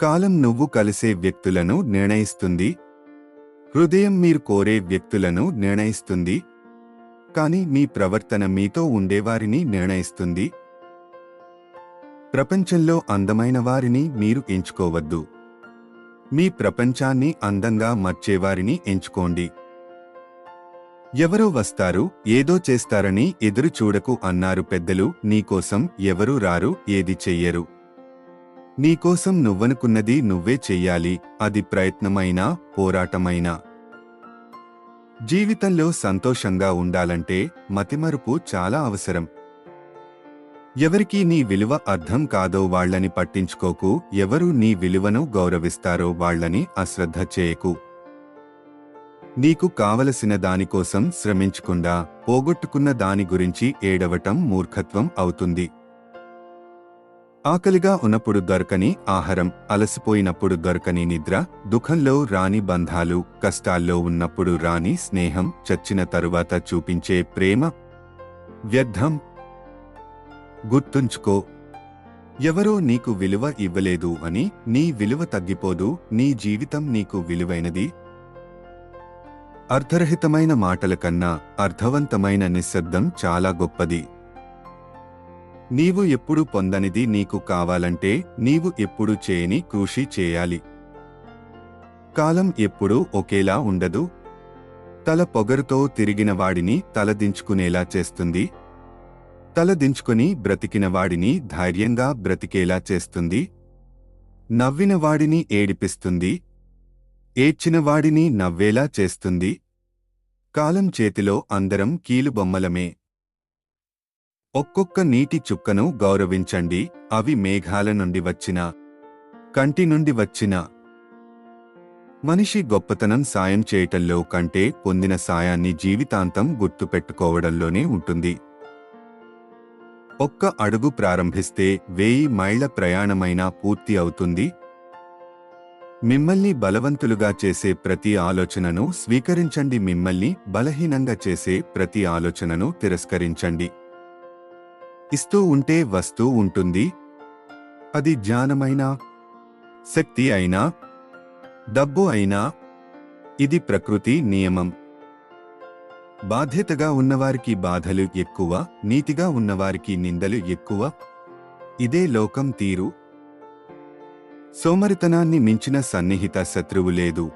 కాలం నువ్వు కలిసే వ్యక్తులను నిర్ణయిస్తుంది. హృదయం మీరు కోరే వ్యక్తులను నిర్ణయిస్తుంది. కానీ మీ ప్రవర్తన మీతో ఉండేవారిని నిర్ణయిస్తుంది. ప్రపంచంలో అందమైన వారిని మీరు ఎంచుకోవద్దు. మీ ప్రపంచాన్ని అందంగా మార్చేవారిని ఎంచుకోండి. ఎవరో వస్తారు, ఏదో చేస్తారని ఎదురు చూడకు అన్నారు పెద్దలు. నీకోసం ఎవరూ రారు, ఏది చెయ్యరు. నీకోసం నువ్వనుకున్నది నువ్వే చెయ్యాలి, అది ప్రయత్నమైనా పోరాటమైనా. జీవితంలో సంతోషంగా ఉండాలంటే మతిమరుపు చాలా అవసరం. ఎవరికి నీ విలువ అర్థం కాదో వాళ్లని పట్టించుకోకు. ఎవరు నీ విలువను గౌరవిస్తారో వాళ్లని అశ్రద్ధ చేయకు. నీకు కావలసిన దానికోసం శ్రమించకుండా పోగొట్టుకున్న దాని గురించి ఏడవటం మూర్ఖత్వం అవుతుంది. ఆకలిగా ఉన్నప్పుడు దొరకని ఆహారం, అలసిపోయినప్పుడు దొరకని నిద్ర, దుఃఖంలో రాని బంధాలు, కష్టాల్లో ఉన్నప్పుడు రాని స్నేహం, చచ్చిన తరువాత చూపించే ప్రేమ వ్యర్థం. గుర్తుంచుకో, ఎవరో నీకు విలువ ఇవ్వలేదు అని నీ విలువ తగ్గిపోదు. నీ జీవితం నీకు విలువైనది. అర్థరహితమైన మాటల కన్నా అర్థవంతమైన నిశ్శబ్దం చాలా గొప్పది. నీవు ఎప్పుడు పొందనిది నీకు కావాలంటే నీవు ఎప్పుడు చేయని కృషి చేయాలి. కాలం ఎప్పుడూ ఒకేలా ఉండదు. తల పొగరుతో తిరిగిన వాడిని తలదించుకునేలా చేస్తుంది. తలదించుకుని బ్రతికిన వాడిని ధైర్యంగా బ్రతికేలా చేస్తుంది. నవ్విన వాడిని ఏడిపిస్తుంది. ఏడ్చిన వాడిని నవ్వేలా చేస్తుంది. కాలం చేతిలో అందరం కీలుబొమ్మలమే. ఒక్కొక్క నీటి చుక్కను గౌరవించండి. అవి మేఘాల నుండి వచ్చిన, కంటి నుండి వచ్చిన. మనిషి గొప్పతనం సాయం చేయటంలో కంటే పొందిన సాయాన్ని జీవితాంతం గుర్తుపెట్టుకోవడంలోనే ఉంటుంది. ఒక్క అడుగు ప్రారంభిస్తే 1000 మైళ్ల ప్రయాణమైనా పూర్తి అవుతుంది. మిమ్మల్ని బలవంతులుగా చేసే ప్రతి ఆలోచనను స్వీకరించండి. మిమ్మల్ని బలహీనంగా చేసే ప్రతి ఆలోచనను తిరస్కరించండి. ఇస్తూ ఉంటే వస్తూ ఉంటుంది. అది జ్ఞానమైనా, శక్తి అయినా, డబ్బు అయినా. ఇది ప్రకృతి నియమం. బాధ్యతగా ఉన్నవారికి బాధలు ఎక్కువ, నీతిగా ఉన్నవారికి నిందలు ఎక్కువ. ఇదే లోకం తీరు. సోమరితనాన్ని మించిన సన్నిహిత శత్రువు లేదు.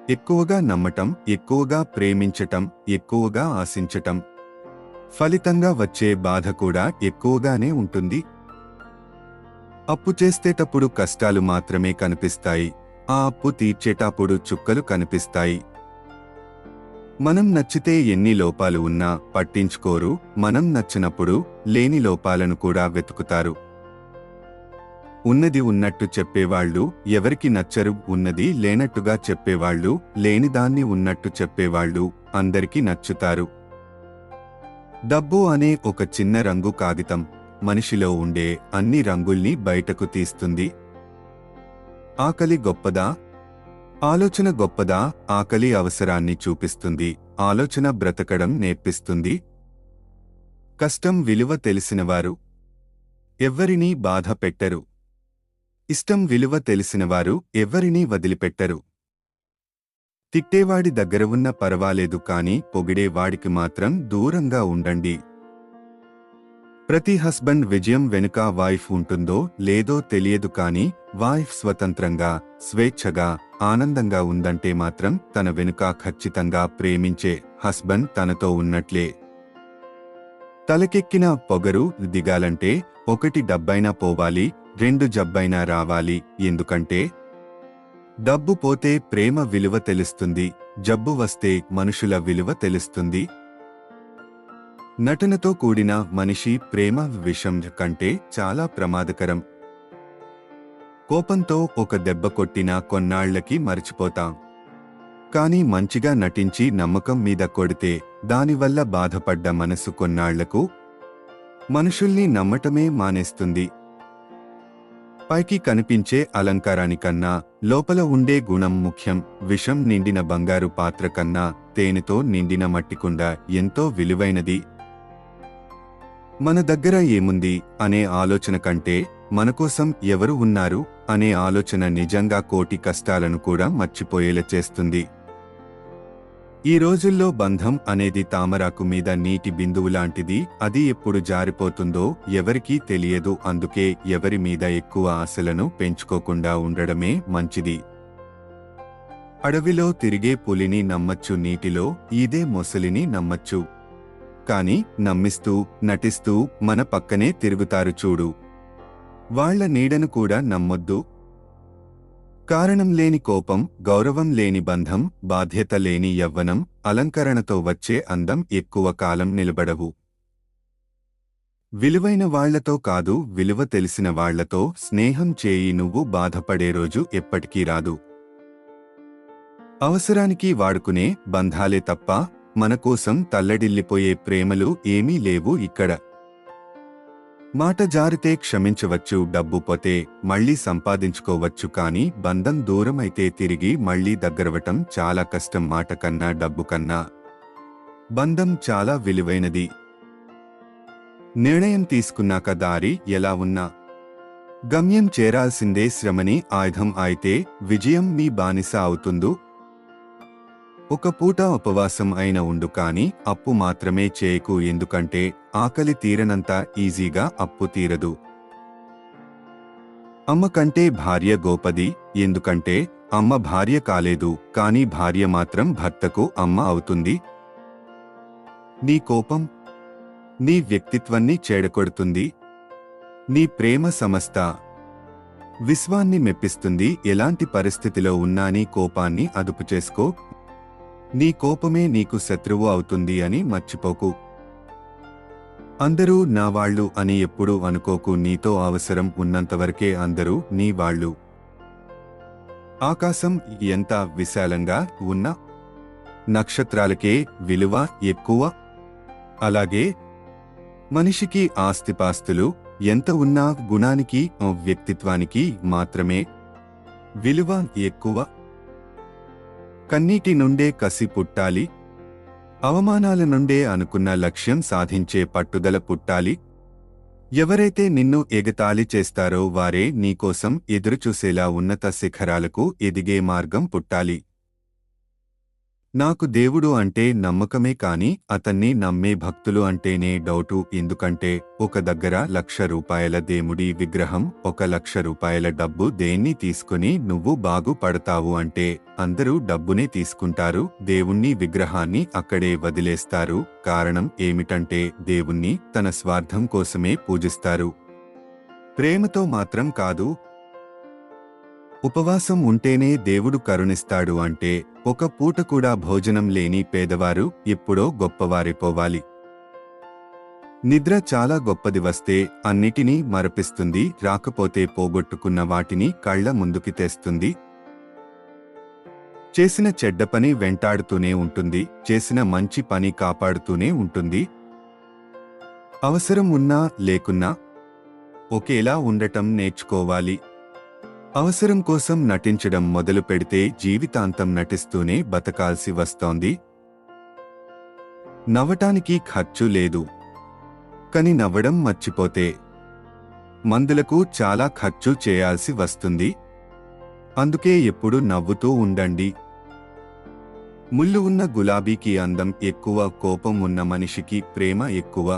ఎక్కువగా నమ్మటం, ఎక్కువగా ప్రేమించటం, ఎక్కువగా ఆశించటం, ఫలితంగా వచ్చే బాధ కూడా ఎక్కువగానే ఉంటుంది. అప్పు చేసేటప్పుడు కష్టాలు మాత్రమే కనిపిస్తాయి. ఆ అప్పు తీర్చేటప్పుడు చుక్కలు కనిపిస్తాయి. మనం నచ్చితే ఎన్ని లోపాలు ఉన్నా పట్టించుకోరు. మనం నచ్చినప్పుడు లేని లోపాలను కూడా వెతుకుతారు. ఉన్నది ఉన్నట్టు చెప్పేవాళ్లు ఎవరికి నచ్చరు. ఉన్నది లేనట్టుగా చెప్పేవాళ్లు, లేనిదాన్ని ఉన్నట్టు చెప్పేవాళ్లు అందరికీ నచ్చుతారు. డబ్బు అనే ఒక చిన్న రంగు కాగితం మనిషిలో ఉండే అన్ని రంగుల్ని బయటకు తీస్తుంది. ఆకలి గొప్పదా? ఆలోచన గొప్పదా? ఆకలి అవసరాన్ని చూపిస్తుంది. ఆలోచన బ్రతకడం నేర్పిస్తుంది. కష్టం విలువ తెలిసినవారు ఎవ్వరినీ బాధ పెట్టరు. ఇష్టం విలువ తెలిసినవారు ఎవ్వరినీ వదిలిపెట్టరు. తిట్టేవాడి దగ్గర ఉన్న పర్వాలేదు, కానీ పొగిడేవాడికి మాత్రం దూరంగా ఉండండి. ప్రతి హస్బెండ్ విజయం వెనుక వైఫ్ ఉంటుందో లేదో తెలియదు, కానీ వైఫ్ స్వతంత్రంగా, స్వేచ్ఛగా, ఆనందంగా ఉందంటే మాత్రం తన వెనుక ఖచ్చితంగా ప్రేమించే హస్బెండ్ తనతో ఉన్నట్లే. తలకెక్కిన పొగరు దిగాలంటే 1 డబ్బైనా పోవాలి, 2 జబ్బైనా రావాలి. ఎందుకంటే డబ్బు పోతే ప్రేమ విలువ తెలుస్తుంది. జబ్బు వస్తే మనుషుల విలువ తెలుస్తుంది. నటనతో కూడిన మనిషి ప్రేమ విషం కంటే చాలా ప్రమాదకరం. కోపంతో ఒక దెబ్బ కొట్టినా కొన్నాళ్లకి మర్చిపోతాం. కానీ మంచిగా నటించి నమ్మకం మీద కొడితే దానివల్ల బాధపడ్డ మనసు కొన్నాళ్లకు మనుషుల్ని నమ్మటమే మానేస్తుంది. పైకి కనిపించే అలంకారానికన్నా లోపల ఉండే గుణం ముఖ్యం. విషం నిండిన బంగారు పాత్ర కన్నా తేనెతో నిండిన మట్టికుండ ఎంతో విలువైనది. మన దగ్గర ఏముంది అనే ఆలోచన కంటే మనకోసం ఎవరు ఉన్నారు అనే ఆలోచన నిజంగా కోటి కష్టాలను కూడా మర్చిపోయేలా చేస్తుంది. ఈ రోజుల్లో బంధం అనేది తామరాకు మీద నీటి బిందువులాంటిది. అది ఎప్పుడు జారిపోతుందో ఎవరికీ తెలియదు. అందుకే ఎవరి మీద ఎక్కువ ఆశలను పెంచుకోకుండా ఉండడమే మంచిది. అడవిలో తిరిగే పులిని నమ్మచ్చు, నీటిలో ఈదే మొసలిని నమ్మచ్చు. కాని నమ్మిస్తూ నటిస్తూ మన పక్కనే తిరుగుతారు చూడు, వాళ్ల నీడను కూడా నమ్మొద్దు. కారణం లేని కోపం, గౌరవం లేని బంధం, బాధ్యత లేని యవ్వనం, అలంకరణతో వచ్చే అందం ఎక్కువ కాలం నిలబడవు. విలువైన వాళ్లతో కాదు, విలువ తెలిసిన వాళ్లతో స్నేహం చేయి. నువ్వు బాధపడే రోజు ఎప్పటికీ రాదు. అవసరానికి వాడుకునే బంధాలే తప్ప మన కోసం తల్లడిల్లిపోయే ప్రేమలు ఏమీ లేవు ఇక్కడ. మాట జారితే క్షమించవచ్చు, డబ్బు పోతే మళ్లీ సంపాదించుకోవచ్చు. కానీ బంధం దూరమైతే తిరిగి మళ్లీ దగ్గరవటం చాలా కష్టం. మాట కన్నా డబ్బు కన్నా బంధం చాలా విలువైనది. నిర్ణయం తీసుకున్నాక దారి ఎలా ఉన్నా గమ్యం చేరాల్సిందే. శ్రమని ఆయుధం అయితే విజయం మీ బానిస అవుతుందు. ఒక పూట ఉపవాసం అయిన ఉండు, కాని అప్పు మాత్రమే చేయకు. ఎందుకంటే ఆకలి తీరనంత ఈజీగా అప్పు తీరదు. అమ్మ కంటే భార్య గోపది. ఎందుకంటే అమ్మ భార్య కాలేదు, కాని భార్య మాత్రం భర్తకు అమ్మ అవుతుంది. నీ కోపం నీ వ్యక్తిత్వాన్ని చెడగొడుతుంది. నీ ప్రేమ సమస్త విశ్వాన్ని మెప్పిస్తుంది. ఎలాంటి పరిస్థితిలో ఉన్నా నీ కోపాన్ని అదుపు చేసుకో. నీ కోపమే నీకు శత్రువు అవుతుంది అని మర్చిపోకు. అందరూ నా వాళ్ళు అని ఎప్పుడూ అనుకోకు. నీతో అవసరం ఉన్నంతవరకే అందరూ నీ వాళ్ళు. ఆకాశం ఎంత విశాలంగా ఉన్నా నక్షత్రాలకే విలువ ఎక్కువ. అలాగే మనిషికి ఆస్తిపాస్తులు ఎంత ఉన్నా గుణానికి, వ్యక్తిత్వానికి మాత్రమే విలువ ఎక్కువ. కన్నీటి నుండే కసి పుట్టాలి. అవమానాల నుండే అనుకున్న లక్ష్యం సాధించే పట్టుదల పుట్టాలి. ఎవరైతే నిన్ను ఎగతాళి చేస్తారో వారే నీకోసం ఎదురుచూసేలా ఉన్నత శిఖరాలకు ఎదిగే మార్గం పుట్టాలి. నాకు దేవుడు అంటే నమ్మకమే, కాని అతన్ని నమ్మే భక్తులు అంటేనే డౌటు. ఎందుకంటే ఒక దగ్గర ₹1,00,000 దేవుడి విగ్రహం, ₹1,00,000 డబ్బు దేన్ని తీసుకుని నువ్వు బాగుపడతావు అంటే అందరూ డబ్బునే తీసుకుంటారు, దేవుణ్ణి విగ్రహాన్ని అక్కడే వదిలేస్తారు. కారణం ఏమిటంటే దేవుణ్ణి తన స్వార్థం కోసమే పూజిస్తారు, ప్రేమతో మాత్రం కాదు. ఉపవాసం ఉంటేనే దేవుడు కరుణిస్తాడు అంటే ఒక పూట కూడా భోజనం లేని పేదవారు ఎప్పుడో గొప్పవారైపోవాలి. నిద్ర చాలా గొప్పది. వస్తే అన్నిటినీ మరపిస్తుంది, రాకపోతే పోగొట్టుకున్న వాటిని కళ్ల ముందుకి తెస్తుంది. చేసిన చెడ్డ పని వెంటాడుతూనే ఉంటుంది, చేసిన మంచి పని కాపాడుతూనే ఉంటుంది. అవసరం ఉన్నా లేకున్నా ఒకేలా ఉండటం నేర్చుకోవాలి. అవసరం కోసం నటించడం మొదలు పెడితే జీవితాంతం నటిస్తూనే బతకాల్సి వస్తోంది. నవ్వటానికి ఖర్చు లేదు, కాని నవ్వడం మర్చిపోతే మందులకు చాలా ఖర్చు చేయాల్సి వస్తుంది. అందుకే ఎప్పుడు నవ్వుతూ ఉండండి. ముళ్ళు ఉన్న గులాబీకి అందం ఎక్కువ, కోపం ఉన్న మనిషికి ప్రేమ ఎక్కువ.